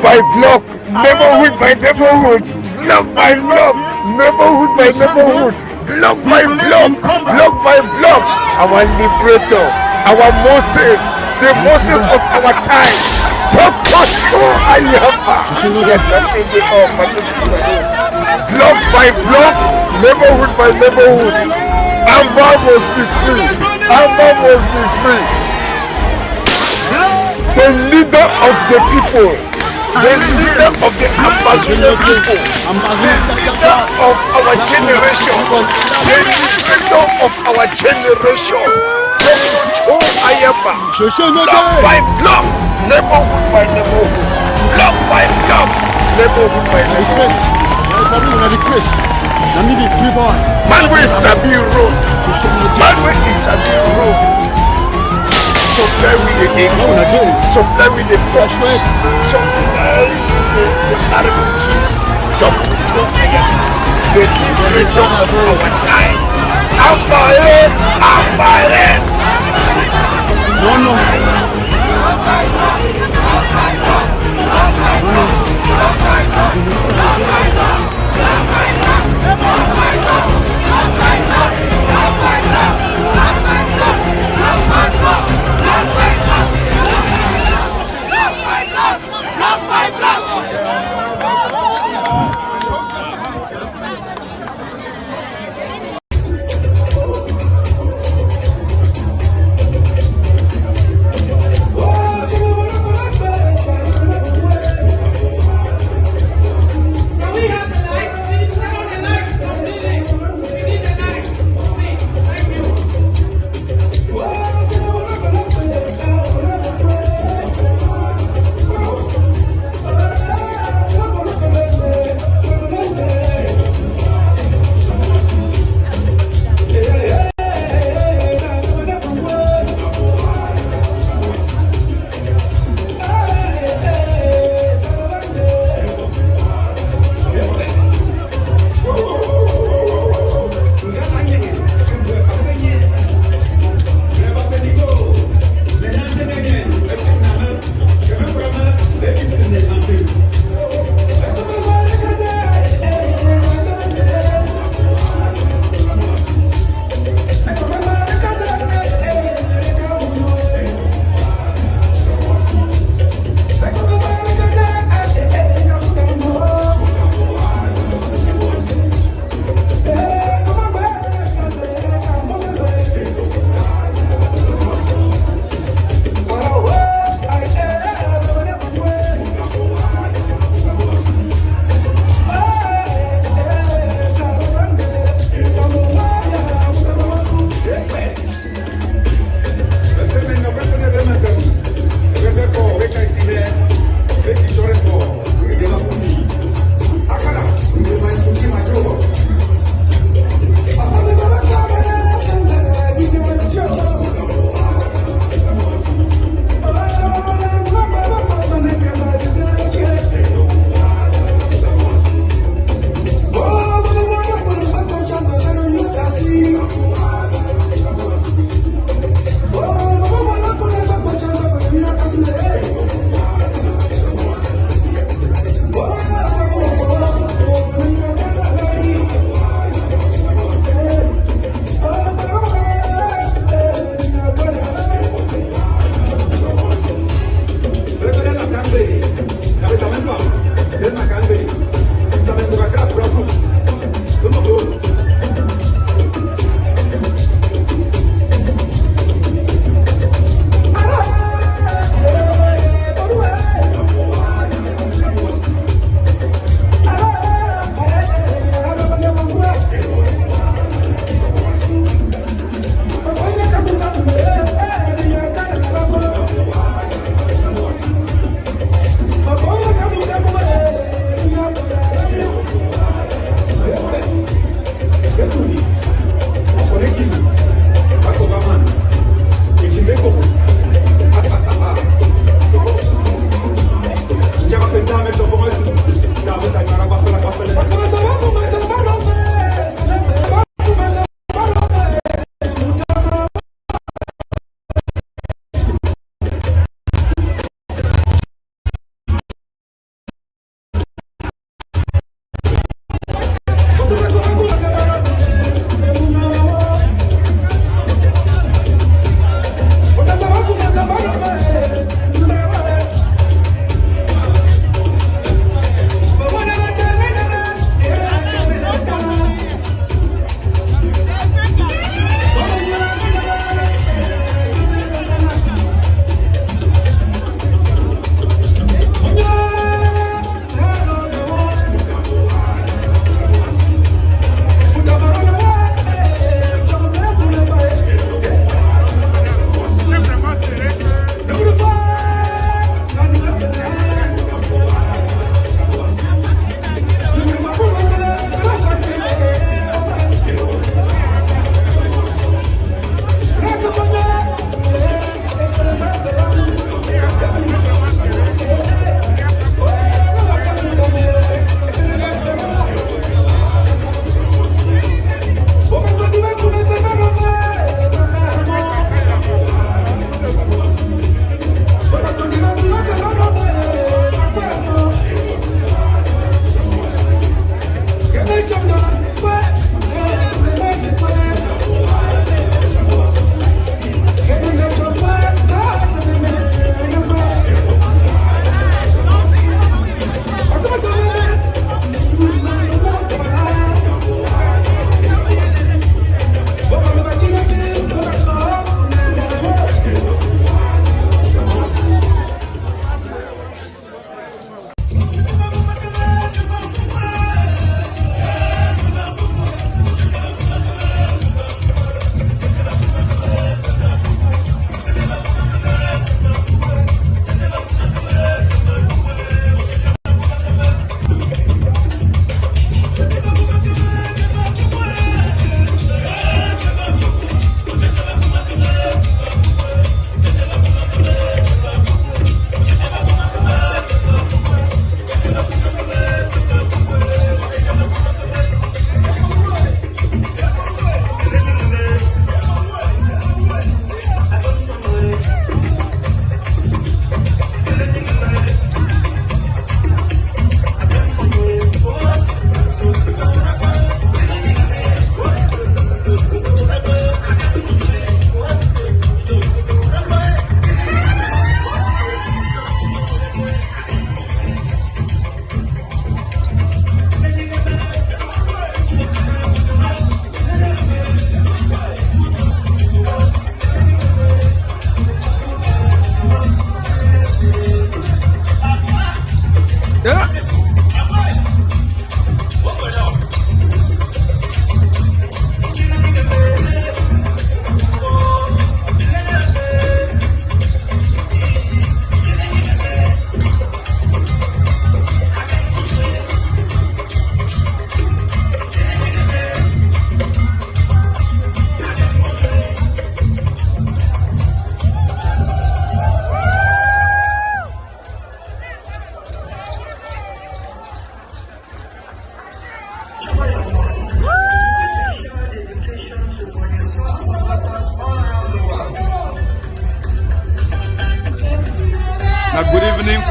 by block, neighborhood by neighborhood, block by block, neighborhood by neighborhood, block by block, block by block. Our liberator, our Moses, the Moses of our time. Block by block, neighborhood by neighborhood. Amba must be free. Amba must be free. The leader of the people, the leader of the Amazonian people, the leader of our generation, the leader of our generation. Block by block, neighborhood by neighborhood, block by block, neighborhood by neighborhood. Manwe is Sabi Road. Manwe is Sabi Road. Supply with the eagle, supply with the box, supply with the RPGs. The liberator of our time. Ambale.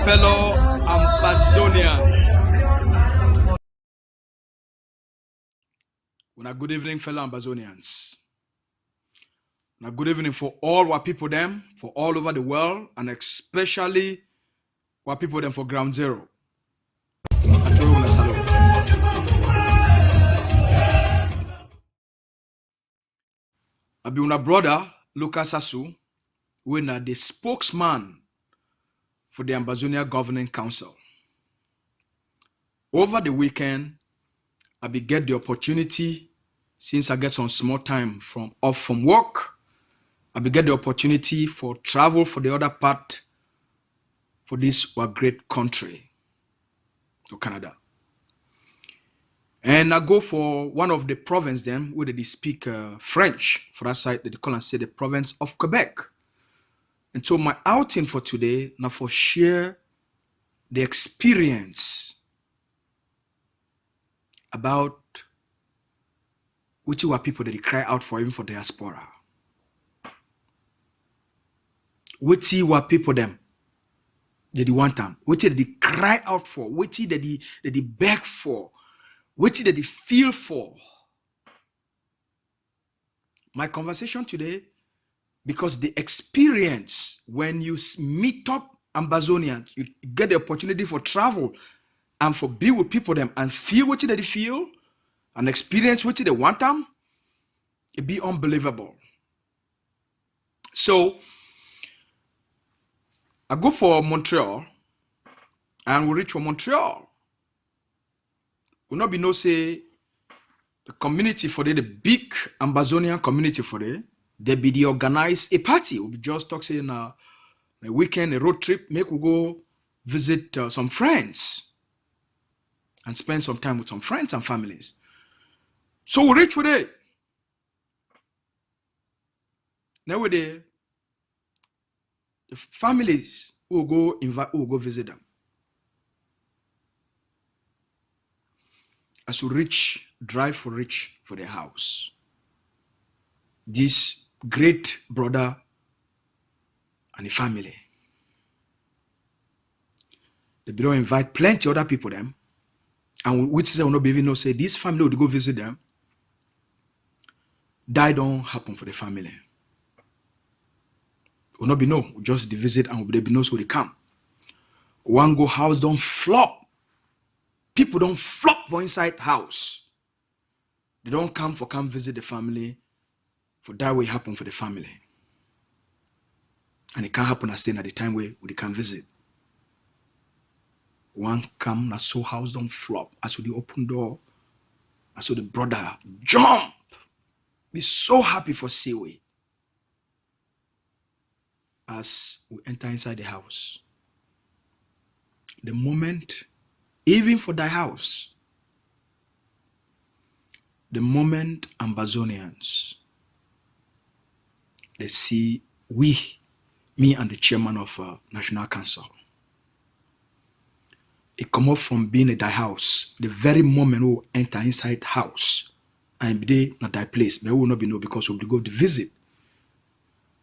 fellow Ambazonians. Good evening, fellow Ambazonians. Good evening for all our people them, for all over the world, and especially our people them for Ground Zero. I be una brother, Lucas Asu, who na the spokesman for the Ambazonia Governing Council. Over the weekend, I be get the opportunity, since I get some small time off from work, I be get the opportunity for travel for the other part for this our great country, to Canada. And I go for one of the province then where they speak French. For that side, they call and say the province of Quebec. And so my outing for today, now for share the experience about which were people that they cry out for, even for diaspora. Which were people them that they want them, which they cry out for, which that they beg for, which that they feel for. My conversation today, because the experience when you meet up Ambazonians, you get the opportunity for travel and for be with people them and feel what they feel and experience what they want them, it be unbelievable. So I go for Montreal and we reach for Montreal. We not be no say the community for the big Ambazonian community for they be the organize a party. We just talk saying a weekend, a road trip, make we go visit some friends and spend some time with some friends and families. So we reach for it. Now we there, the families who go invite, who go visit them. As we drive for their house. This great brother and the family. They don't invite plenty other people them. And which say will not be even know say this family would go visit them. That don't happen for the family. Will not be no, just the visit and will be no so they come. One go house don't flop. People don't flop for inside house. They don't come visit the family. For that way happen for the family. And it can't happen as at the time where they can visit. One come, na so house don't flop. As with the open door, as with the brother jump. Be so happy for Seaway. As we enter inside the house. The moment, even for thy house, the moment Ambazonians, they see me and the chairman of National Council, it come up from being at thy house, the very moment we enter inside house, and be not thy place, but we will not be know because we will go to visit.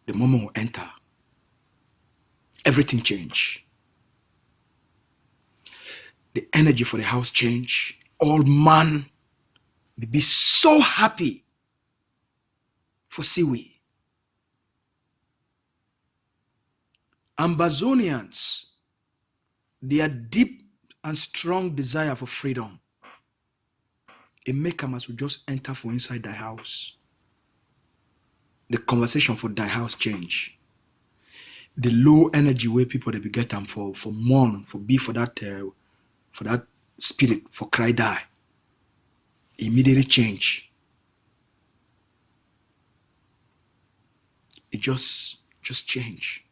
The moment we enter, everything change. The energy for the house change. All man will be so happy for Siwi. Ambazonians, their deep and strong desire for freedom, it make them as we just enter for inside thy house. The conversation for thy house change. The low energy way people they be get them for mourn, for be for that spirit, for cry die. Immediately change. It just change.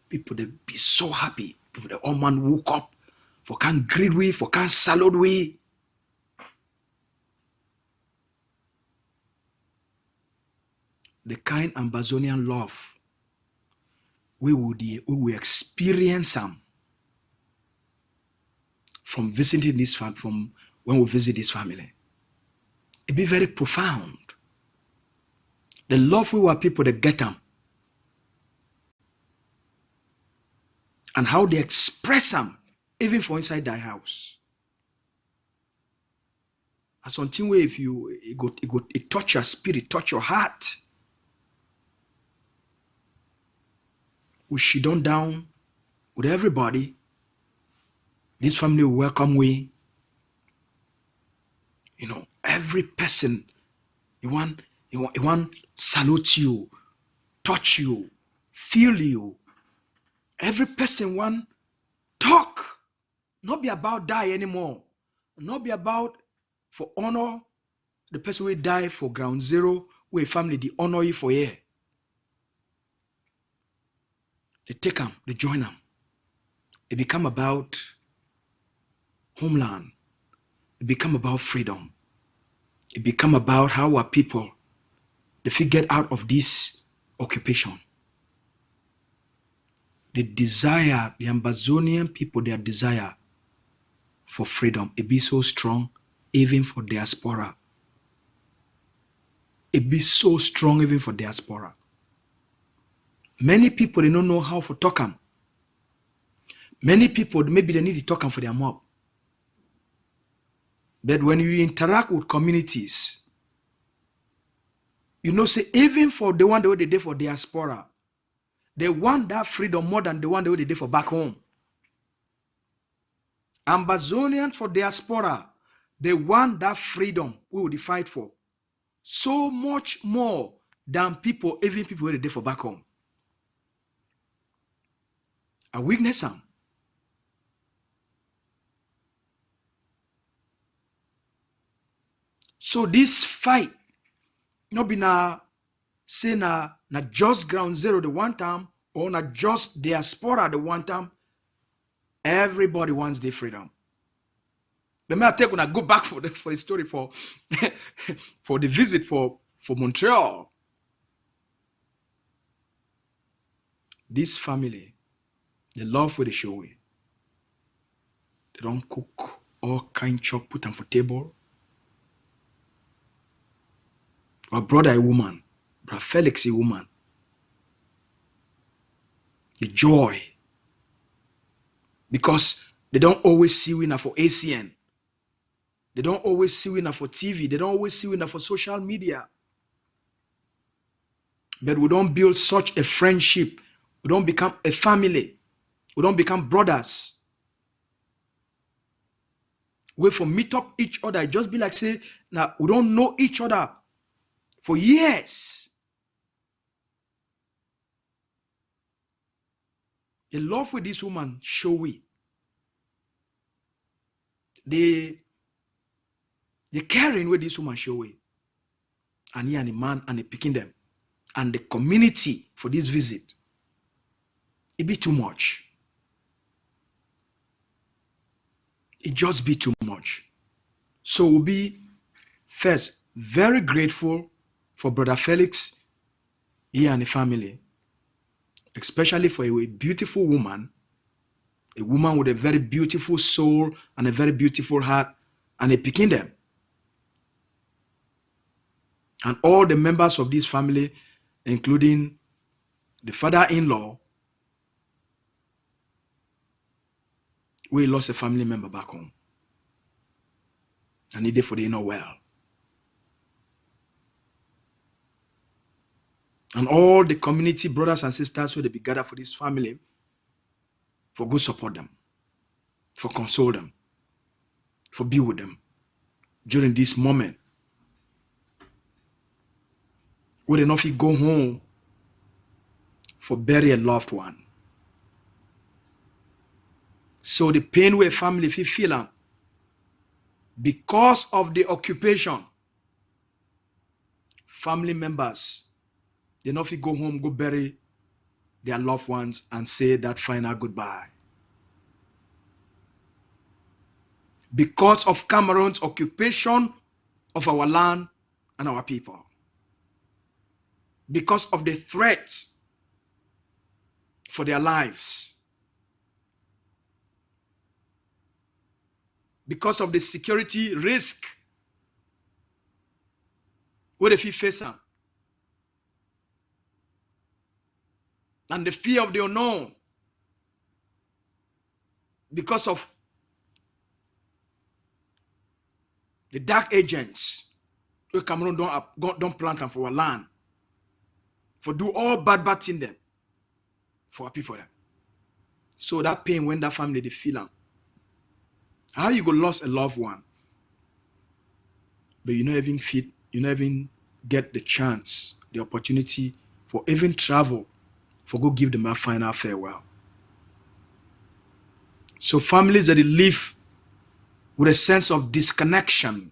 People they be so happy. People the all man woke up for can't greet we, for can't salute we. The kind Ambazonian love we will experience them from visiting this family, from when we visit this family. It be very profound. The love we were people that get them. and how they express them, even for inside thy house. And something where if you it touch your spirit, touch your heart. We sit down with everybody. This family will welcome we. You know, every person you want salute you, touch you, feel you. Every person want talk. Not be about die anymore. Not be about for honor the person will die for ground zero, where family they honor you for here. They take them, they join them. It become about homeland. It become about freedom. It become about how our people they fit get out of this occupation. The desire, the Amazonian people, their desire for freedom, it be so strong, even for diaspora. It be so strong even for diaspora. Many people, they don't know how to talk them. Many people, maybe they need to talk them for their mob. But when you interact with communities, you know, say, even for the one that they did for diaspora, they want that freedom more than the one that they did for back home. Amazonians for diaspora, they want that freedom we will fight for so much more than people, even people who they did for back home. I witness them. So this fight, not be na say na just ground zero the one time, or na just diaspora the one time. Everybody wants their freedom. But may I take when I go back for the story for for the visit for Montreal. This family, the love for the show way. They don't cook all kind chop, put them for table. Our brother a woman, brother Felix a woman. The joy. Because they don't always see winner for ACN. They don't always see winner for TV. They don't always see winner for social media. But we don't build such a friendship. We don't become a family. We don't become brothers. We for meet up each other. Just be like say, now we don't know each other for years. The love with this woman show we. The caring with this woman show we. And he and the man and the picking them. And the community for this visit. It be too much. It just be too much. So we'll be first very grateful for Brother Felix, he and the family, especially for a beautiful woman, a woman with a very beautiful soul and a very beautiful heart, and a picking them. And all the members of this family, including the father-in-law, we lost a family member back home. And he did for the inner well. And all the community brothers and sisters who they be gathered for this family, for good support them, for console them, for be with them during this moment. We did not fit go home for bury a loved one. So the pain where family feel because of the occupation, family members, they not fit go home, go bury their loved ones and say that final goodbye. Because of Cameroon's occupation of our land and our people. Because of the threat for their lives. Because of the security risk where they face them. And the fear of the unknown. because of the dark agents, we Cameroon don't plant them for our land, for do all bad thing them for our people them. So that pain when that family they feel them. How you go lost a loved one, but you not even fit, you not even get the chance, the opportunity for even travel, for go give them a final farewell. So families that they live with a sense of disconnection,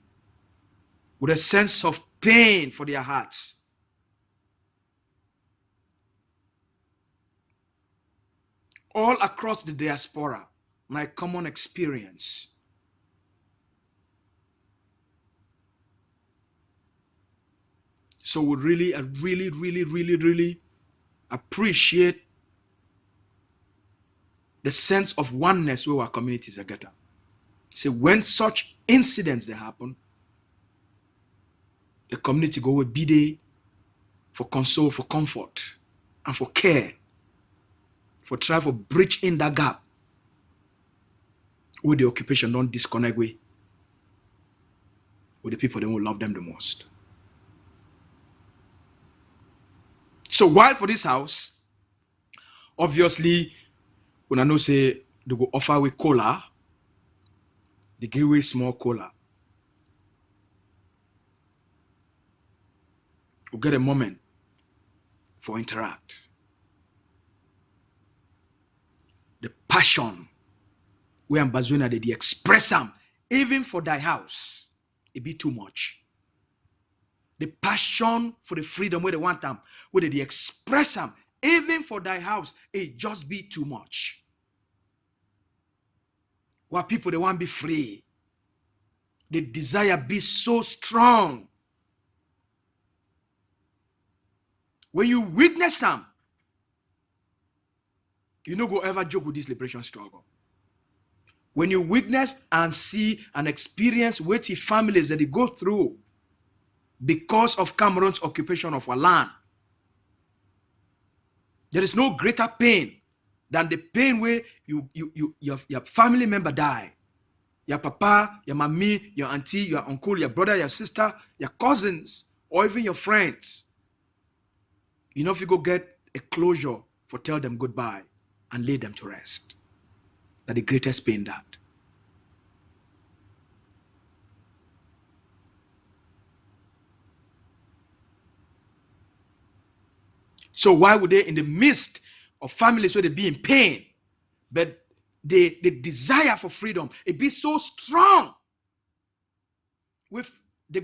with a sense of pain for their hearts. All across the diaspora, my common experience. So we really appreciate the sense of oneness where our communities are getting. So when such incidents they happen, the community go with be there for console, for comfort, and for care, for try for bridge in that gap where the occupation don't disconnect with the people that will love them the most. So while for this house, obviously, when I know say they go offer with cola, they give away small cola. We get a moment for interact. The passion where Ambazona they express them, even for thy house, it be too much. The passion for the freedom where they want them, where they express them, even for thy house, it just be too much. Where people they want to be free, the desire be so strong. When you witness them, you no go ever joke with this liberation struggle. When you witness and see and experience what the families that they go through because of Cameroon's occupation of our land, there is no greater pain than the pain where your family member die. Your papa, your mommy, your auntie, your uncle, your brother, your sister, your cousins, or even your friends. You know, if you go get a closure for tell them goodbye and lay them to rest. That the greatest pain that. So why would they, in the midst of families where they be in pain, but the desire for freedom, it be so strong, with they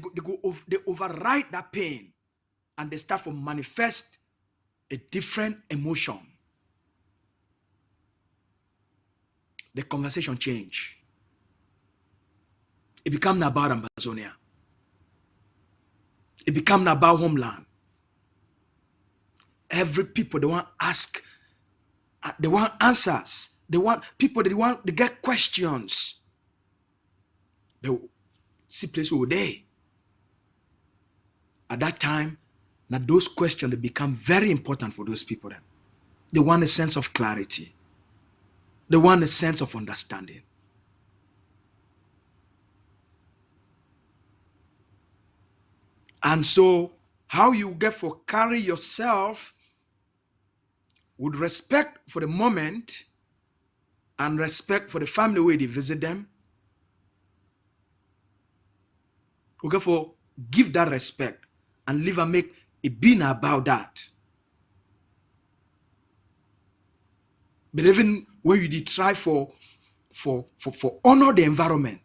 override that pain and they start to manifest a different emotion. The conversation change. It become not about Ambazonia. It become not about homeland. Every people they want ask, they want answers. They want people they get questions. They see place over there. At that time, now those questions they become very important for those people. Then they want a sense of clarity. They want a sense of understanding. And so, how you get for carry yourself with respect for the moment and respect for the family where they visit them. We get for give that respect and live and make it be about that. But even when you did try for honor the environment,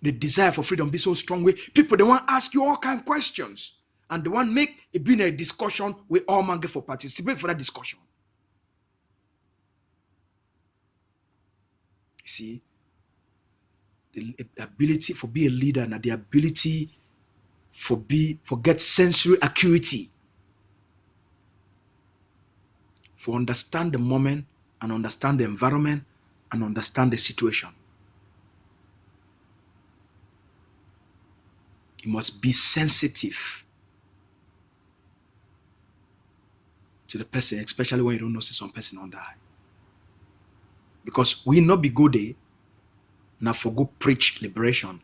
the desire for freedom be so strong way people they want ask you all kind of questions and they want make it be a discussion with all man get for participate for that discussion. You see, the ability for be a leader and the ability for get sensory acuity, for understand the moment and understand the environment and understand the situation. You must be sensitive to the person, especially when you don't know some person don't die. Because we not be good day, na for go preach liberation.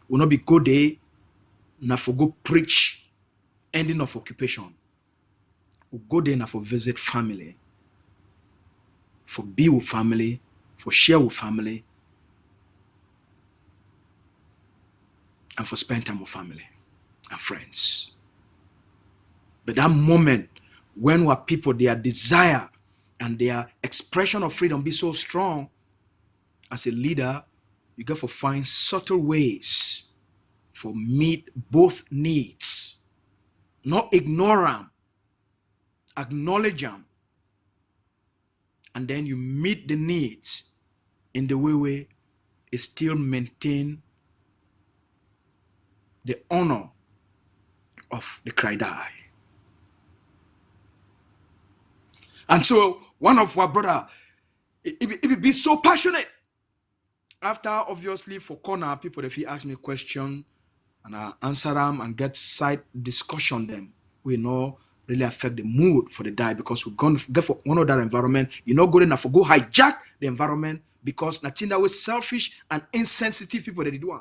We not be good day, na for go preach ending of occupation. We go there na for visit family, for be with family, for share with family, and for spend time with family and friends. But that moment when our people, their desire and their expression of freedom be so strong, as a leader, you got to find subtle ways for meet both needs. Not ignore them, acknowledge them, and then you meet the needs in the way where it still maintain the honor of the cry die. And so one of our brother, it be so passionate. After obviously for corner, people if he ask me a question and I answer them and get side discussion them, we know really affect the mood for the die because we're going to get for one of that environment. You're not good enough for go hijack the environment because nothing that was selfish and insensitive people that they do.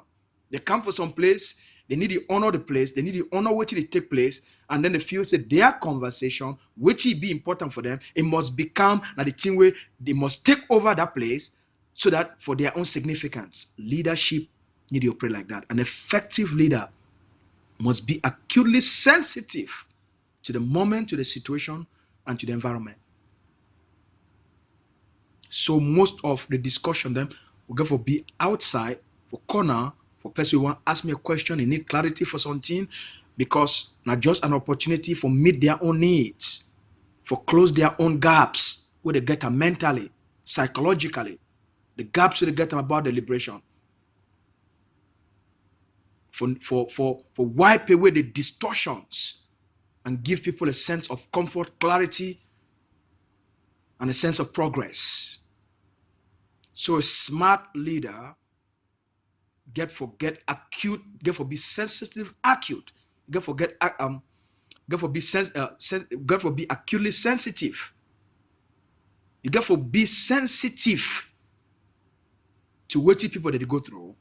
They come for some place, they need to honor the place, they need to honor what it take place, and then they feel say their conversation, which it be important for them, it must become now the thing where they must take over that place so that for their own significance. Leadership need to operate like that. An effective leader must be acutely sensitive to the moment, to the situation, and to the environment. So most of the discussion then will go for be outside, for corner, for person who want to ask me a question, they need clarity for something, because not just an opportunity for meet their own needs, for close their own gaps where they get them mentally, psychologically, the gaps where they get them about the liberation. For wipe away the distortions and give people a sense of comfort, clarity, and a sense of progress. So a smart leader get for be sensitive, acute. Get for be acutely sensitive. You get for be sensitive to what people that they go through,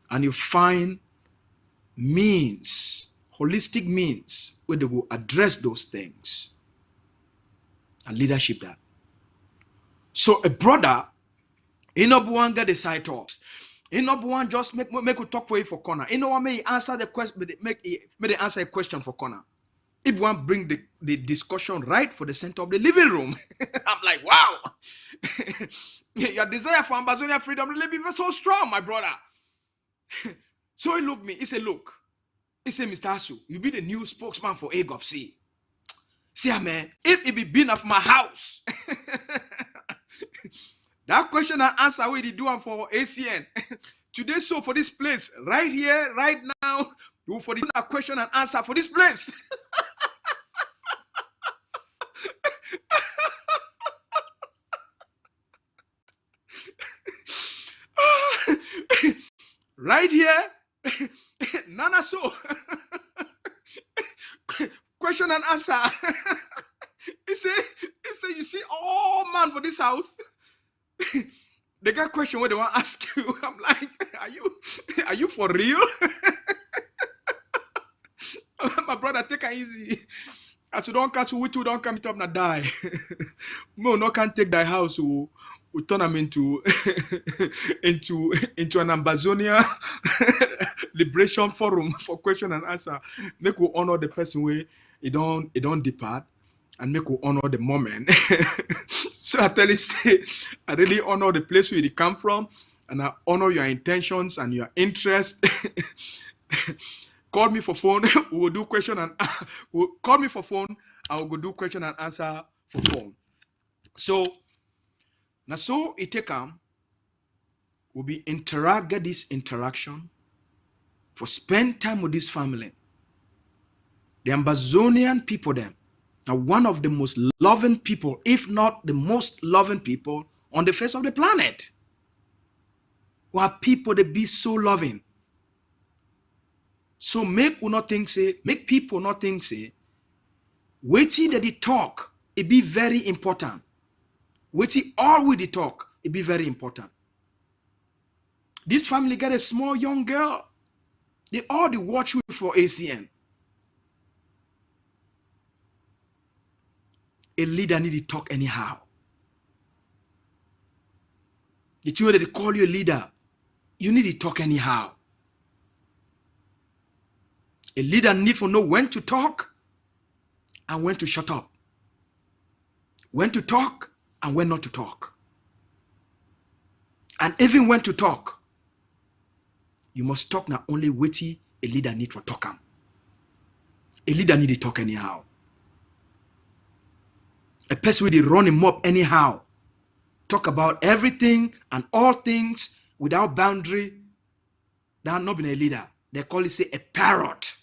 and you find means, holistic means, where they will address those things and leadership that. So a brother, he not one get the side talks. He not one just make we talk for you for corner. He no one may answer the question, make the answer a question for corner. If one bring the discussion right for the center of the living room, I'm like, wow, your desire for Ambazonia freedom really be so strong, my brother. So he looked me, he said, look, he said, Mr. Asu, you be the new spokesman for Agovc. See, man, if it be been of my house, that question and answer we did do for ACN. Today, so for this place, right here, right now, do for the question and answer for this place. Right here, Nana so. Question and answer. He say, you see, oh man, for this house. They got question where they want to ask you. I'm like, are you for real? My brother, take it easy. As you don't catch you, we don't come it up and die. No, no can take thy house. We turn them into an Ambazonia liberation forum for question and answer. Make we honor the person where it don't depart, and make we honor the moment. So I tell you, say, I really honor the place where you come from, and I honor your intentions and your interest. Call me for phone, we will do question and call me for phone, I will go do question and answer for phone. So now so it take will be get this interaction for spend time with this family. The Ambazonian people them are one of the most loving people, if not the most loving people on the face of the planet. Why people they be so loving? So make people not think say, waiting that they talk, it be very important. Waiting all with the talk, it be very important. This family get a small young girl. They all the watch you for ACN. A leader need to talk anyhow. The thing that they call you a leader, you need to talk anyhow. A leader need to know when to talk and when to shut up. When to talk and when not to talk. And even when to talk, you must talk not only witty, a leader need to talk am. A leader need to talk anyhow. A person will run him up anyhow. Talk about everything and all things without boundary. That not been a leader. They call it, say, a parrot.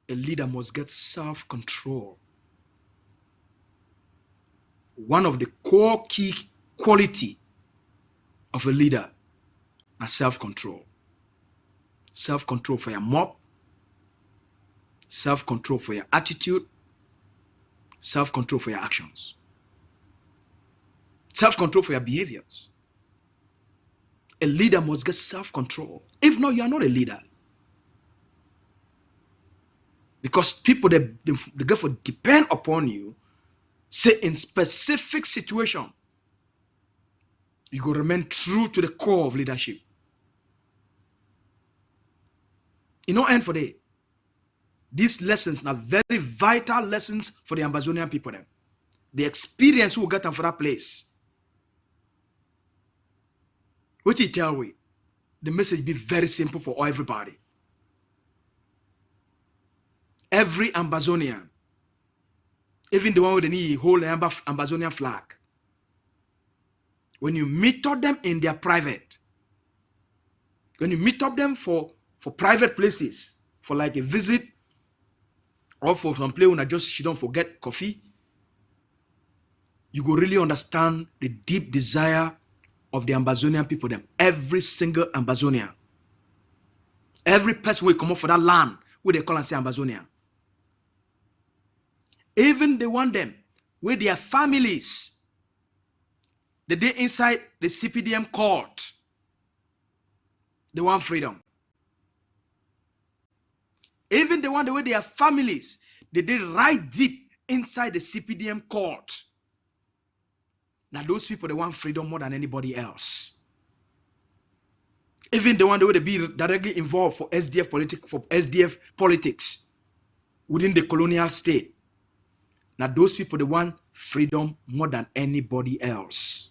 A leader must get self-control. One of the core key quality of a leader is self-control. Self-control for your mob, self-control for your attitude, self-control for your actions, self-control for your behaviors. A leader must get self-control. If not, you are not a leader. Because people, they get for depend upon you, say in specific situation, you go remain true to the core of leadership. You know, end for day. These lessons are very vital lessons for the Ambazonian people. Them. The experience we will get them for that place. What you tell we? The message be very simple for everybody. Every Ambazonian, even the one with the knee hold an Ambazonian flag, when you meet up them in their private, when you meet up them for private places, for like a visit, or for some place when she don't forget coffee, you go really understand the deep desire of the Ambazonian people, them. Every single Ambazonian. Every person will come up for that land where they call and say Ambazonia. Even they want them with their families. The day inside the CPDM court, they want freedom. Even the one the way their families, they did right deep inside the CPDM court. Now those people, they want freedom more than anybody else. Even the one the way they be directly involved for SDF politics within the colonial state. Now those people, they want freedom more than anybody else.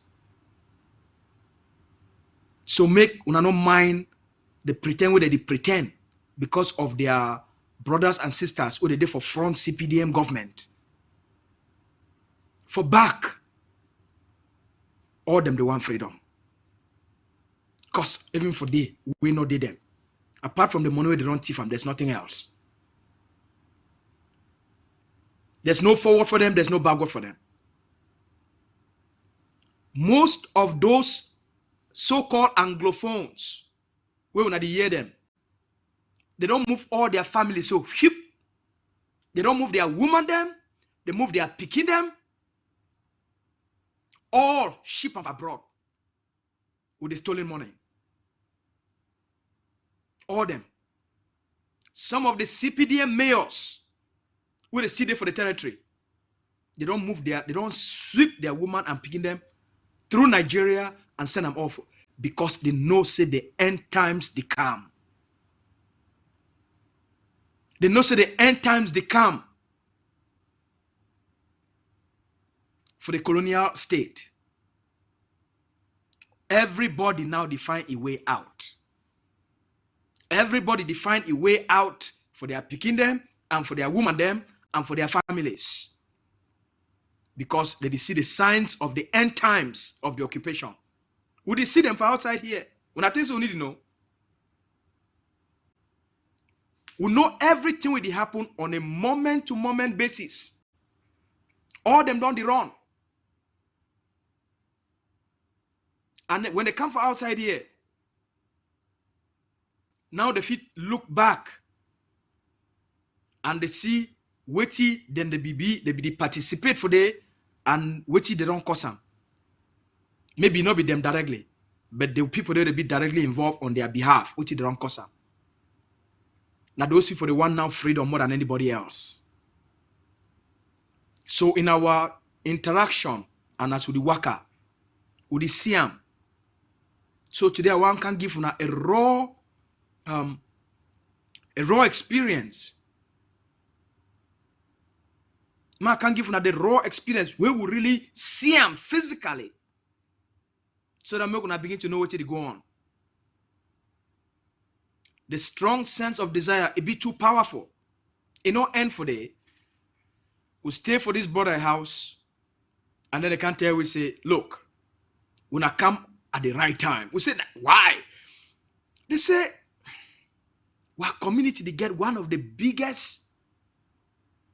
So make una no mind the pretend where they pretend because of their brothers and sisters who they did for front CPDM government. For back, all them they want freedom. Because even for they, we know they them. Apart from the money they don't thief them, there's nothing else. There's no forward for them, there's no backward for them. Most of those so-called Anglophones, when I hear them, they don't move all their families so ship. They don't move their woman them, they move their picking them, all ship of abroad with the stolen money. All them. Some of the CPDM mayors, where they sit there for the territory, they don't sweep their woman and picking them through Nigeria and send them off because they know say the end times they come. They know say the end times they come for the colonial state. Everybody now define a way out. Everybody define a way out for their picking them and for their woman them and for their families. Because they see the signs of the end times of the occupation. Would they see them from outside here? When I think so, we need to know. We know everything will happen on a moment-to-moment basis. All them don't run. And when they come from outside here, now the feet look back and they see witty, then they participate for the and which they don't cause them. Maybe not be them directly, but the people that will be directly involved on their behalf, which they don't cause them. Now those people, they want now freedom more than anybody else. So in our interaction and as with the worker, with the Siam, so today one can give una a raw experience. Man can give una the raw experience where we really see them physically, so that we're gonna begin to know what they go on. The strong sense of desire, it be too powerful. It no end for day. We stay for this brother house, and then they can't tell we say, look, when I come at the right time. We say, why? They say, our community, they get one of the biggest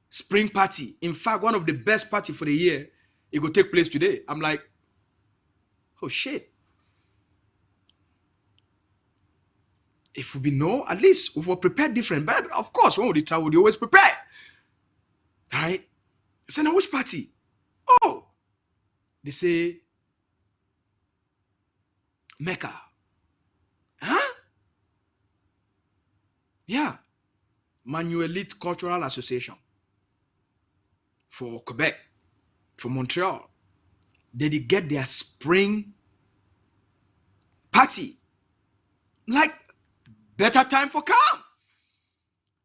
spring party. In fact, one of the best party for the year. It will take place today. I'm like, oh shit. If we know, at least we will prepare different. But of course, when we travel, we always prepare. Right? I say, now which party? Oh, they say, Mecca. Huh? Yeah. Manuelite Cultural Association for Quebec, for Montreal. They did get their spring party. Like, better time for come.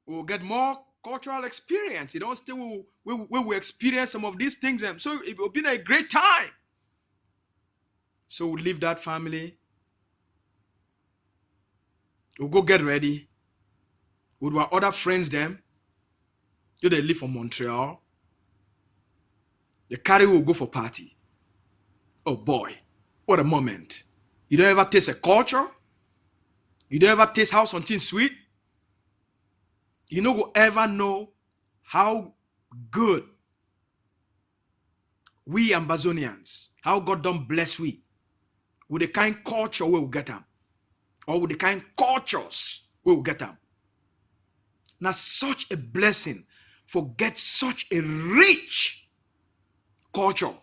We'll get more cultural experience. You know, still we experience some of these things. So it will be a great time. So we'll leave that family. We'll go get ready. With our other friends them. They live from Montreal. The carry will go for party. Oh boy, what a moment. You don't ever taste a culture. You don't ever taste how something sweet. You don't ever know how good we Ambazonians, how God done bless we with the kind culture we will get them. Or with the kind cultures we will get them. Now such a blessing for get such a rich culture.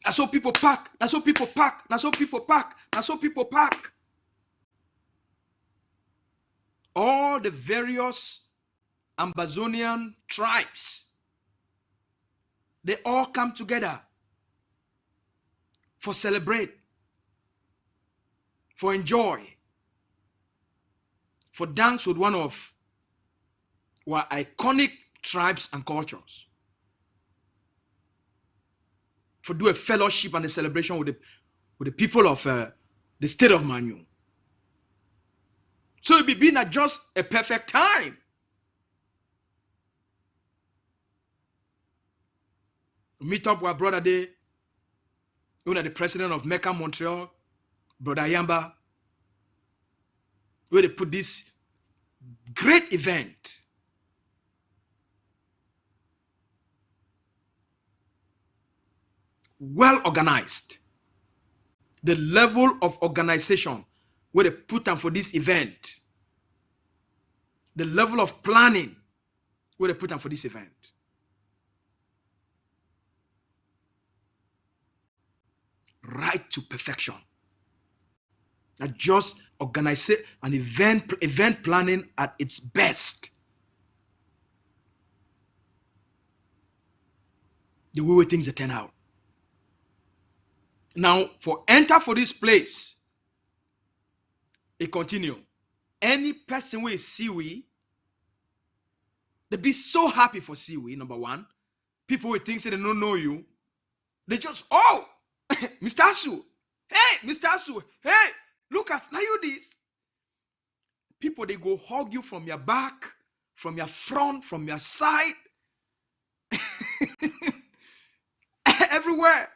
That's how people pack. That's how people pack. That's how people pack. That's how people pack. All the various Ambazonian tribes, they all come together for celebrate, for enjoy, for dance with one of our iconic tribes and cultures, for do a fellowship and a celebration with the people of the state of Manu. So it be not just a perfect time. Meet up with our brother there, the president of Mecca Montreal, Brother Yamba, where they put this great event. Well organized. The level of organization where they put them for this event. The level of planning where they put them for this event. Right to perfection. Not just organize an event planning at its best. The way things turn out. Now, for enter for this place, it continue. Any person will see we, they be so happy for see we, number one. People will think they don't know you. They just, oh, Mr. Asu, hey, Mr. Asu, hey, look at now you this. People, they go hug you from your back, from your front, from your side, everywhere.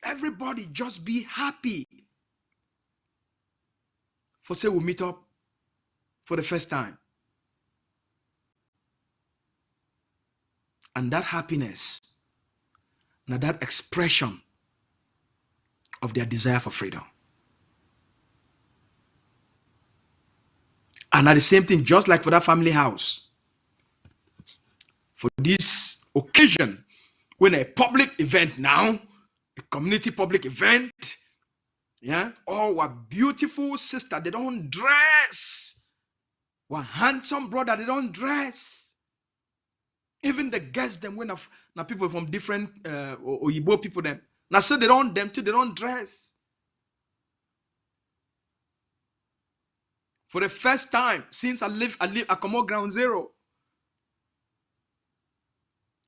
Everybody just be happy. For say we'll meet up for the first time. And that happiness, now that expression of their desire for freedom. And at the same thing, just like for that family house, for this occasion, when a public event now, a community public event, yeah, all our beautiful sister, they don't dress. One handsome brother, they don't dress. Even the guests, them when now people from different Oyibo people, them now so they don't them too, they don't dress. For the first time since I come out ground zero.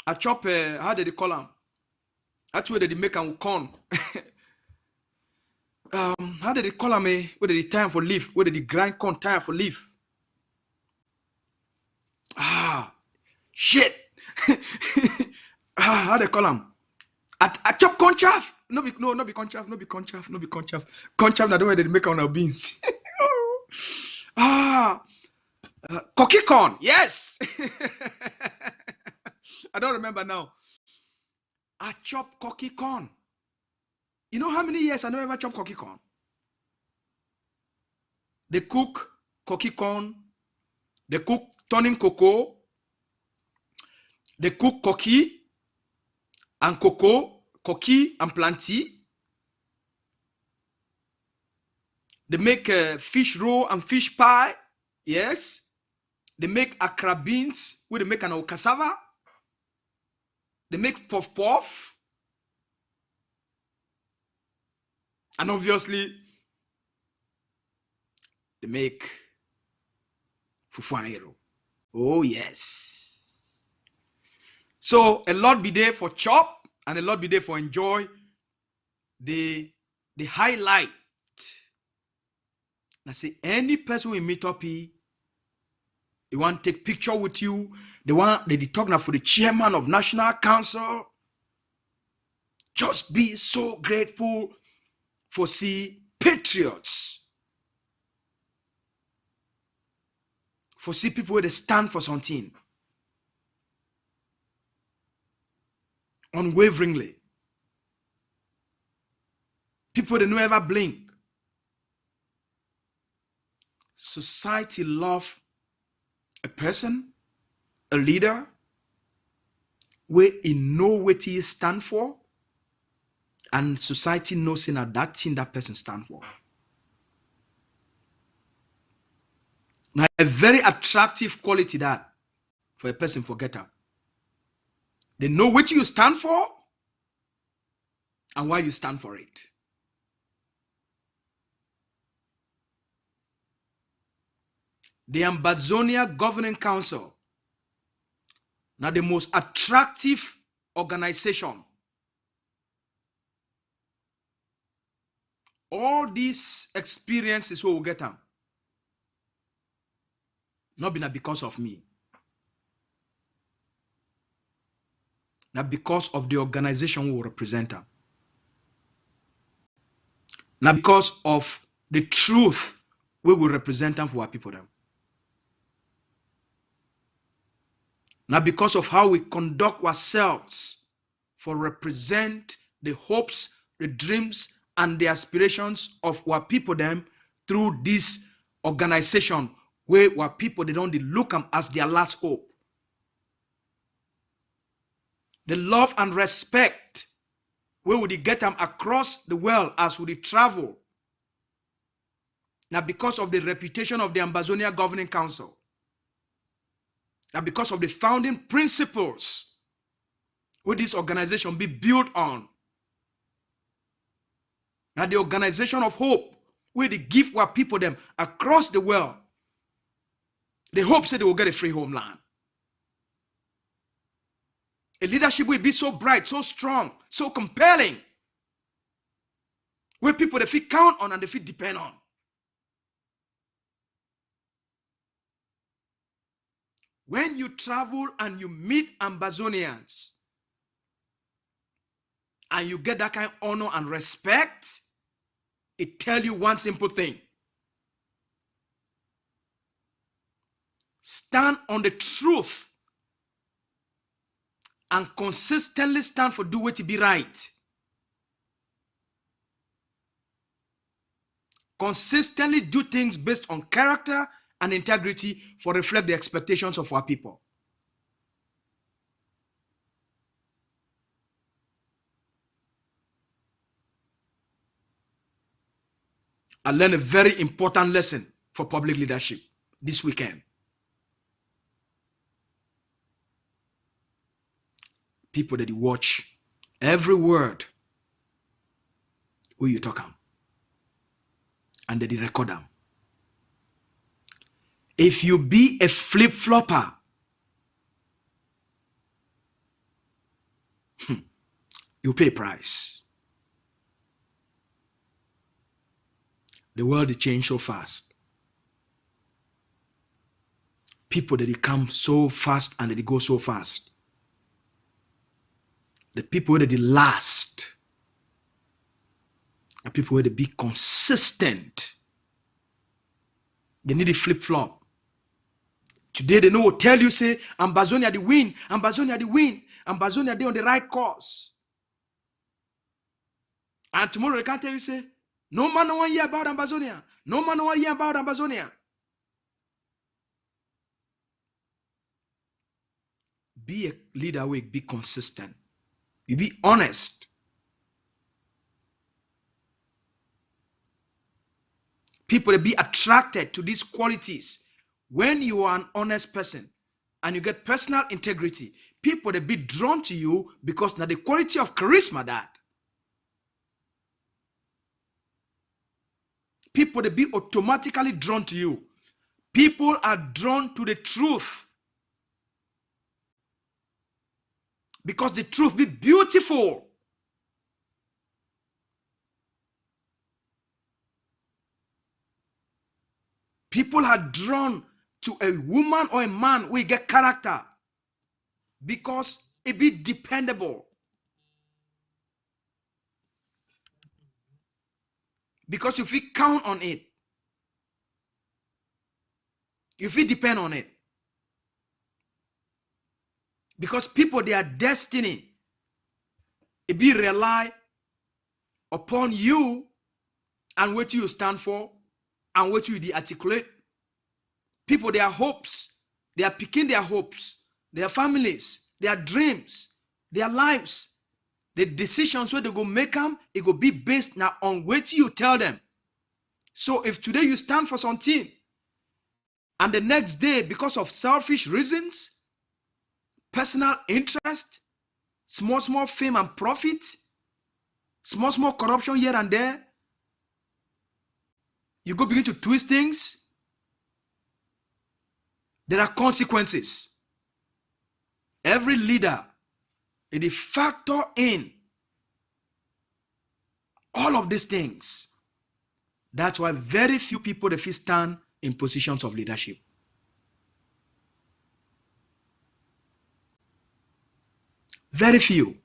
I chop how did they call them? That's where they make them corn. How did they call them? Where did they time for leaf? Where did they grind corn time for leaf? Shit. How they call them? I chop corn chaff. No, not be corn chaff. Corn chaff, na the way they make on our beans. Cocky corn. Yes. I don't remember now. I chop cocky corn. You know how many years I never ever chop cocky corn? They cook cocky corn. They cook turning cocoa. They cook cocky and cocoa, cocky and planty. They make fish roll and fish pie. Yes. They make akra beans. Where they make an cassava. They make puff puff. And obviously, they make fufu and hero. Oh, yes. So, a lot be there for chop and a lot be there for enjoy the highlight. I say, any person we meet up here, they want to take picture with you. They talk now for the chairman of National Council. Just be so grateful for see patriots. For see people where they stand for something. Unwaveringly. People they never blink. Society love a person, a leader, where he know what he stand for, and society knows that thing that person stand for. Now, a very attractive quality that for a person forget her. They know what you stand for and why you stand for it. The Ambazonia Governing Council, now the most attractive organization. All these experiences we will get them. Not been because of me. Not because of the organization we represent them. Not because of the truth we will represent them for our people them. Not because of how we conduct ourselves for represent the hopes, the dreams, and the aspirations of our people them through this organization where our people they don't look them as their last hope. The love and respect where would they get them across the world as would they travel. Now because of the reputation of the Ambazonia Governing Council. Now because of the founding principles where this organization be built on. Now the organization of hope where they give our people them across the world. The hope say they will get a free homeland. A leadership will be so bright, so strong, so compelling. Where people they feel count on and they feel depend on. When you travel and you meet Ambazonians and you get that kind of honor and respect, it tells you one simple thing. Stand on the truth and consistently stand for do what to be right. Consistently do things based on character and integrity for reflect the expectations of our people. I learned a very important lesson for public leadership this weekend. People that you watch every word who you talk on, and that you record them. If you be a flip-flopper, you pay a price. The world is changed so fast. People that they come so fast and that they go so fast. The people that they last are people where they be consistent. They need a flip-flop. Today they know tell you say Ambazonia the win, Ambazonia the win, Ambazonia they on the right course. And tomorrow they can't tell you say no man no one hear about Ambazonia. No man no one hear about Ambazonia. Be a leader where be consistent. You be honest. People be attracted to these qualities. When you are an honest person and you get personal integrity, people they be drawn to you because now the quality of charisma that. People they be automatically drawn to you. People are drawn to the truth because the truth be beautiful. People are drawn to a woman or a man who get character because it be dependable. Because if we count on it, if we depend on it, because people, their destiny, it be rely upon you and what you stand for and what you articulate. People, their hopes, they are picking their hopes, their families, their dreams, their lives, the decisions where they go make them, it go be based now on what you tell them. So if today you stand for something and the next day, because of selfish reasons, personal interest, small fame and profit, small corruption here and there, you go begin to twist things, there are consequences. Every leader, it is factor in all of these things. That's why very few people if you stand in positions of leadership. Very few.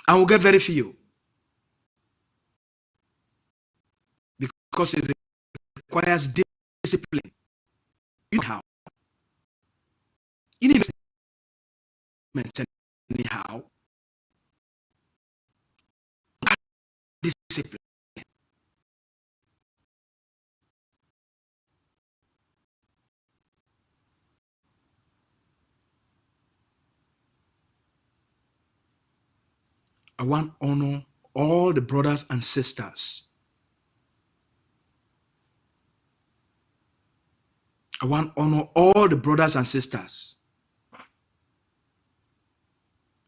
And we'll get very few. Because it requires discipline. You know how? In investment anyhow. Discipline. I want to honor all the brothers and sisters. I want to honor all the brothers and sisters.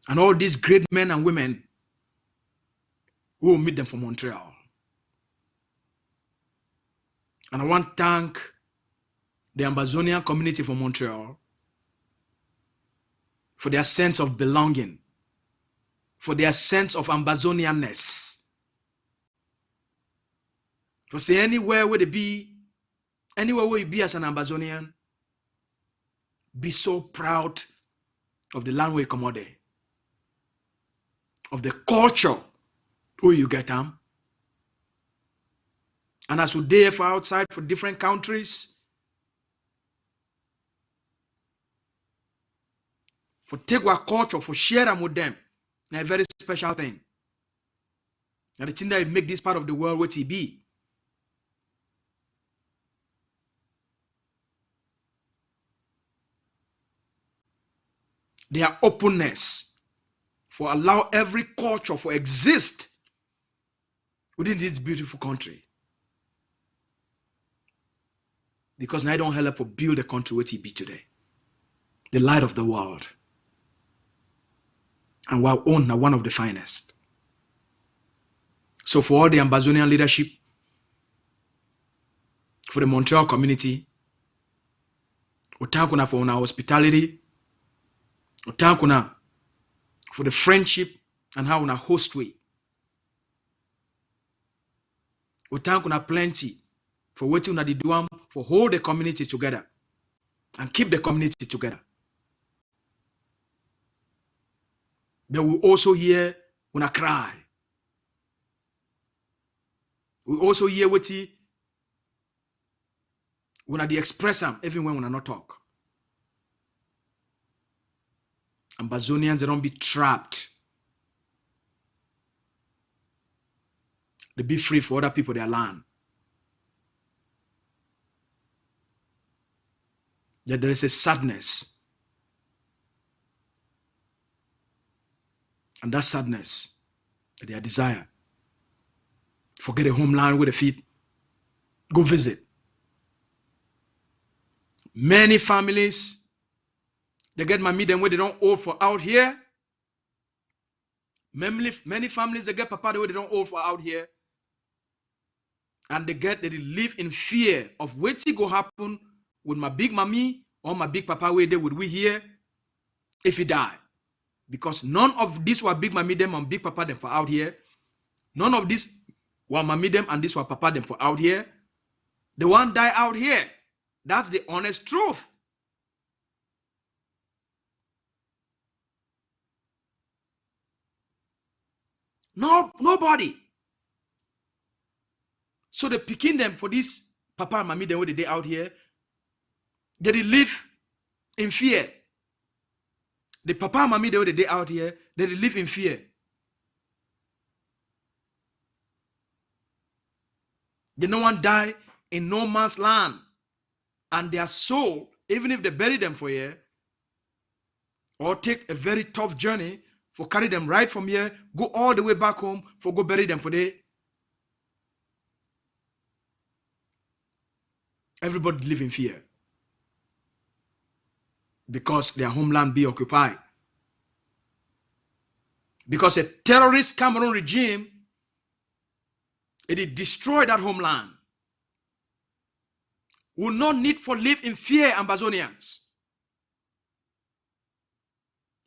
And all these great men and women who will meet them from Montreal. And I want to thank the Ambazonian community from Montreal for their sense of belonging, for their sense of Ambazonianness. For say anywhere where they be, anywhere where you be as an Ambazonian, be so proud of the land where you come out there, of the culture where you get them. And as we there for outside for different countries, for take our culture, for share them with them, a very special thing. And the thing that make this part of the world what it be. their openness for allow every culture for exist within this beautiful country. Because now don't help for build the country what it be today. The light of the world. And we own now one of the finest. So for all the Ambazonian leadership, for the Montreal community, we thank you for our hospitality. We thank you for the friendship and how we host we. We thank you plenty for waiting at the duam for hold the community together and keep the community together. But we also hear when cry. We also hear what when they express them even when we not talk. Ambazonians, they don't be trapped. They be free for other people their land. That there is a sadness. And that sadness, that their desire, forget a homeland with the feet, go visit. Many families, they get meet them where they don't owe for out here. Many families, they get papa the way they don't owe for out here. And they live in fear of what go happen with my big mommy or my big papa where they would we hear if he die. Because none of this were big mommy them and big papa them for out here. None of this were mommy them and this were papa them for out here. The one die out here. That's the honest truth. No, nobody. So they picking them for this papa and mommy them where they out here. They live in fear. The papa and mommy they day out here, they live in fear. They no one die in no man's land. And their soul, even if they bury them for here, or take a very tough journey for carry them right from here, go all the way back home for go bury them for there. Everybody live in fear. Because their homeland be occupied. Because a terrorist Cameroon regime, it destroyed that homeland. Will not need for live in fear, Ambazonians.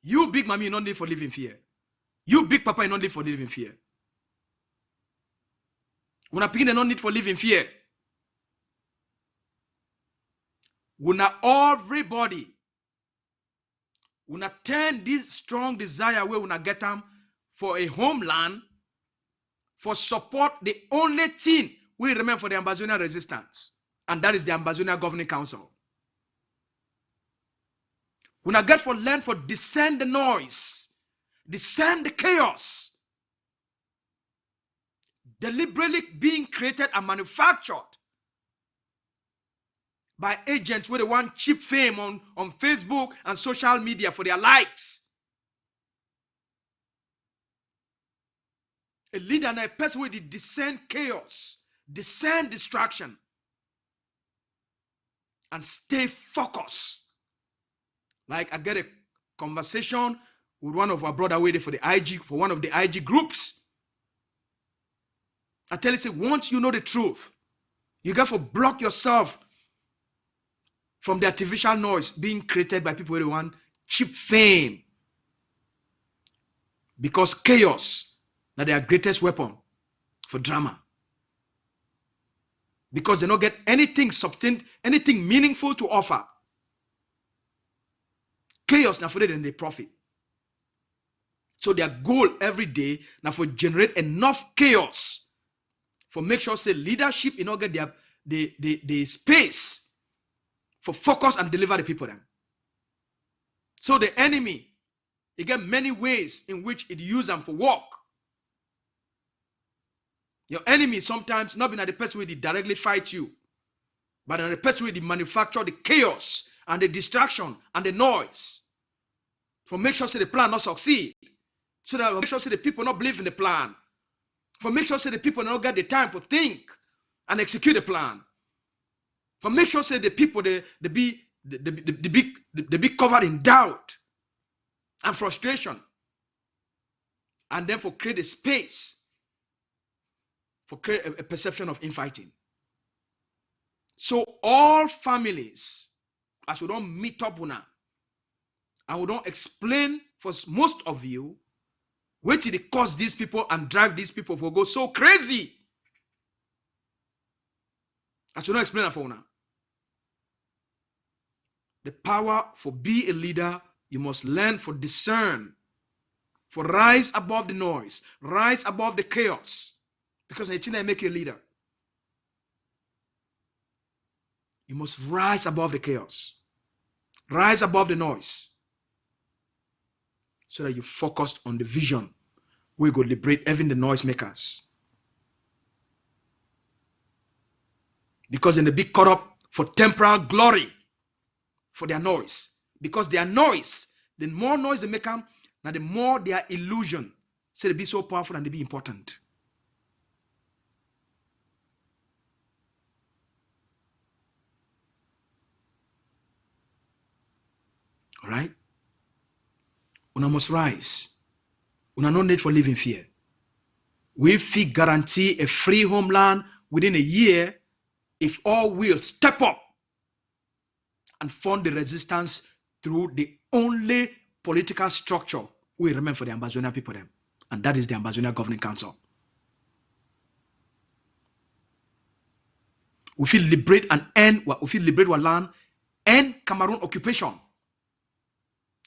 You big mommy, you not need for live in fear. You big papa, you not need for live in fear. When I begin, they not need for live in fear. When everybody when I turn this strong desire where when I get them for a homeland, for support the only thing we remember for the Ambazonian resistance, and that is the Ambazonian Governing Council. When I get for land for descend the noise, descend the chaos, deliberately being created and manufactured by agents where they want cheap fame on Facebook and social media for their likes. A leader and a person with the descend chaos, descend distraction, and stay focused. Like I get a conversation with one of our brother waiting for the IG, for one of the IG groups. I tell you, say, once you know the truth, you got to block yourself from the artificial noise being created by people who want cheap fame. Because chaos is their greatest weapon for drama. Because they don't get anything substantive, anything meaningful to offer. Chaos now for them they profit. So their goal every day now for generate enough chaos for make sure say leadership in order get the space for focus and deliver the people then. So the enemy, he get many ways in which it use them for work. Your enemy sometimes not be the person who directly fight you, but the person who manufacture the chaos and the distraction and the noise For make sure say the plan not succeed. So that make sure say the people not believe in the plan. For make sure say the people not get the time to think and execute the plan. For make sure say the people they be covered in doubt and frustration. And then for create a space for create a perception of infighting. So all families, as we don't meet up now, and we don't explain for most of you, what did it cause these people and drive these people for go so crazy? As we don't explain that for now. The power for be a leader, you must learn for discern, for rise above the noise, rise above the chaos, because it's going to make you a leader. You must rise above the chaos, rise above the noise, so that you focus on the vision where you go liberate even the noisemakers. Because then they be caught up for temporal glory for their noise. Because their noise, the more noise they make them, now the more their illusion. So they be so powerful and they be important. All right? Una must rise. Una no need for live in fear. We fee guarantee a free homeland within a year if all will step up and fund the resistance through the only political structure we remain for the Ambazonia people them. And that is the Ambazonia Governing Council. We feel liberate and end, we feel liberate our land, end Cameroon occupation,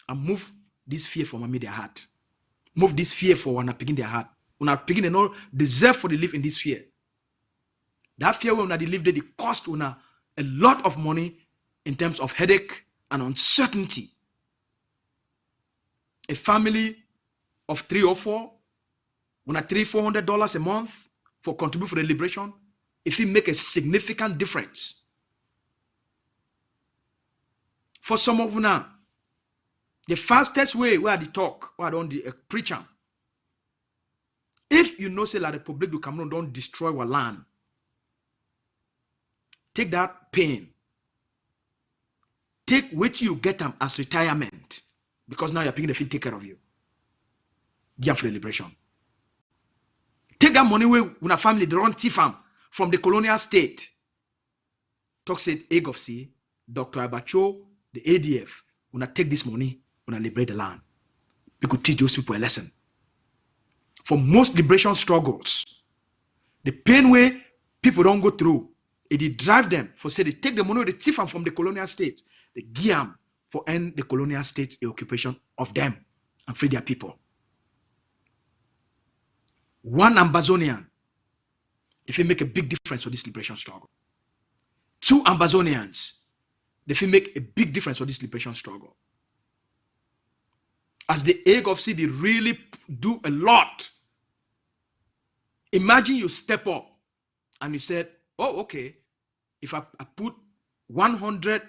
and move this fear from their heart. Move this fear for when picking their heart. When picking, they no deserve for the live in this fear. That fear when they live there, the cost una a lot of money in terms of headache and uncertainty. A family of 3 or 4, when $300-400 a month for contribute for the liberation, if it make a significant difference. For some of you now, the fastest way where the talk, where I don't preach, if you know say La Republic du Cameroon don't destroy our land, take that pain. Take what you get them as retirement, because now you're picking the field take care of you. Give for the liberation. Take that money away when a family they run farm from the colonial state. Talk said Agovc, Dr. Abacho, the ADF. When I take this money, when I liberate the land, we could teach those people a lesson. For most liberation struggles, the pain way people don't go through, it drive them for say they take the money, they thief them from the colonial state, they give them for end the colonial state's occupation of them and free their people. One Ambazonian, if you make a big difference for this liberation struggle. 2 Ambazonians, if you make a big difference for this liberation struggle. As the Agovc, they really do a lot. Imagine you step up and you said, oh, okay, if I put 100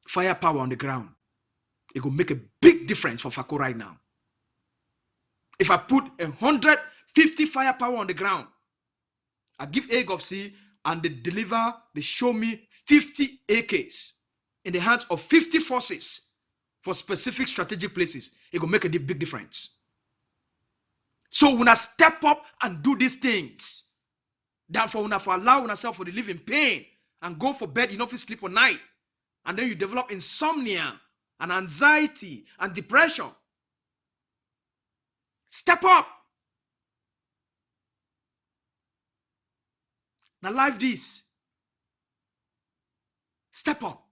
firepower on the ground, it will make a big difference for Fako right now. If I put 150 firepower on the ground, I give Agovc and they show me 50 AKs in the hands of 50 forces for specific strategic places, it will make a big difference. So when I step up and do these things, therefore when I allow myself to live in pain and go for bed, you know, if you sleep for night, and then you develop insomnia and anxiety and depression. Step up. Now live this. Step up.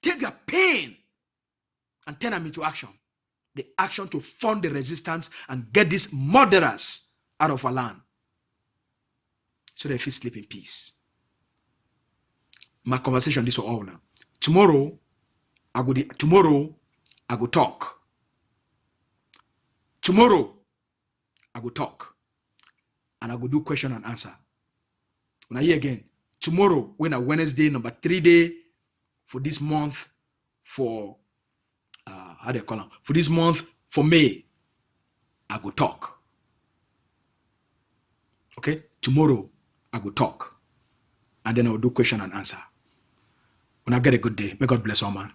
Take your pain and turn them into action. The action to fund the resistance and get these murderers out of our land, so they feel sleep in peace. My conversation this all now. Tomorrow, I go talk. Tomorrow, I go talk. And I go do question and answer. When I hear again, tomorrow, when a Wednesday, number 3 day, for this month for how they call it? For this month for May, I go talk. Okay, tomorrow I go talk, and then I will do question and answer. When I get a good day, may God bless all man.